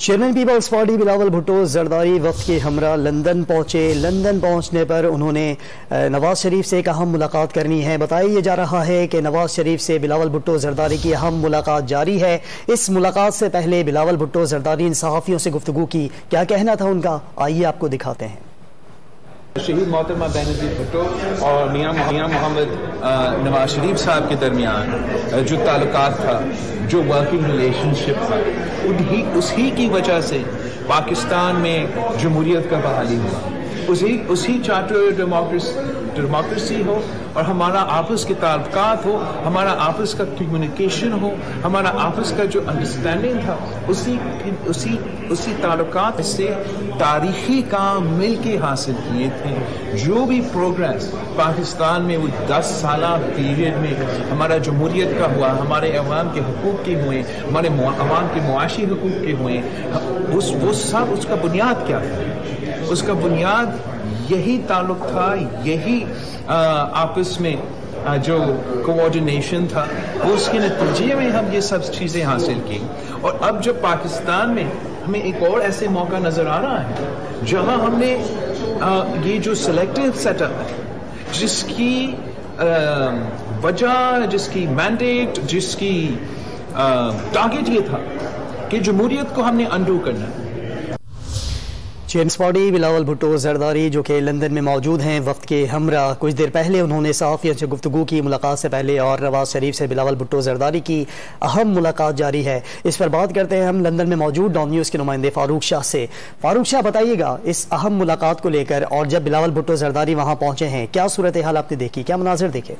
Chairman peoples party Bilawal Bhutto Zardari وفد کے ہمراہ لندن پہنچے۔ لندن پہنچنے پر انہوں نے نواز شریف سے ایک اہم ملاقات کرنی ہے۔ بتایا جا رہا ہے کہ نواز شریف سے بلاول بھٹو زرداری کی اہم ملاقات جاری ہے۔ اس ملاقات سے پہلے بلاول بھٹو زرداری نے صحافیوں سے گفتگو کی۔ کیا کہنا تھا ان کا، آئیے آپ کو دکھاتے ہیں۔ شہید محترمہ بینظیر بھٹو اور میاں محمد نواز شریف صاحب کے درمیان جو تعلقات تھا، جو ورکنگ ریلیشن شپ تھا، اسی کی وجہ سے پاکستان میں جمہوریت کا بحالی ہوا۔ اسی چارٹر ڈیموکریسی ہو اور ہمارا آپس کے تعلقات ہو، ہمارا آپس کا کمیونیکیشن ہو، ہمارا آپس کا جو انڈرسٹینڈنگ تھا، اسی تعلقات سے تاریخی کام مل کے حاصل کیے تھے۔ جو بھی پروگریس پاکستان میں وہ 10 سالہ پیریڈ میں ہمارا جمہوریت کا ہوا، ہمارے عوام کے حقوق کے ہوئے، ہمارے عوام کے معاشی حقوق کے ہوئے، وہ سب اس کا بنیاد کیا تھا؟ اس کا بنیاد یہی تعلق تھا، یہی آپس میں جو کوآرڈینیشن تھا، اس کے نتیجے میں ہم یہ سب چیزیں حاصل کی۔ اور اب جب پاکستان میں ہمیں ایک اور ایسے موقع نظر آ رہا ہے جہاں ہم نے یہ جو سلیکٹیو سیٹ اپ ہے، جس کی وجہ، جس کی مینڈیٹ، جس کی ٹارگیٹ یہ تھا کہ جمہوریت کو ہم نے انڈو کرنا ہے۔ چیئرمین پارٹی بلاول بھٹو زرداری جو کہ لندن میں موجود ہیں وفد کے ہمراہ، کچھ دیر پہلے انہوں نے صحافیوں سے گفتگو کی ملاقات سے پہلے، اور نواز شریف سے بلاول بھٹو زرداری کی اہم ملاقات جاری ہے۔ اس پر بات کرتے ہیں ہم لندن میں موجود ڈان نیوز کے نمائندے فاروق شاہ سے۔ فاروق شاہ، بتائیے گا اس اہم ملاقات کو لے کر، اور جب بلاول بھٹو زرداری وہاں پہنچے ہیں کیا صورتحال آپ نے دیکھی، کیا مناظر دیکھے؟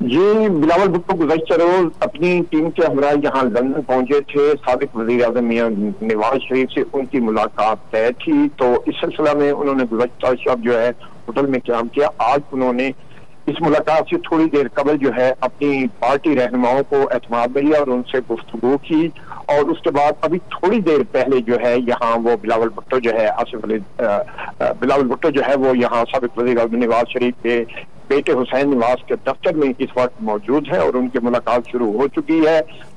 جی، بلاول بھٹو گزشتہ روز اپنی ٹیم کے ہمراہ یہاں لندن پہنچے تھے۔ سابق وزیر اعظم میاں نواز شریف سے ان کی ملاقات طے تھی، تو اس سلسلہ میں انہوں نے گزشتہ شب جو ہے ہوٹل میں قیام کیا۔ آج انہوں نے اس ملاقات سے تھوڑی دیر قبل جو ہے اپنی پارٹی رہنماؤں کو اعتماد دیا اور ان سے گفتگو کی، اور اس کے بعد ابھی تھوڑی دیر پہلے جو ہے یہاں وہ بلاول بھٹو جو ہے وہ یہاں سابق وزیر اعظم نواز شریف کے بیٹے حسین نواز کے دفتر میں اس وقت موجود ہے، اور ان کی ملاقات شروع ہو چکی ہے۔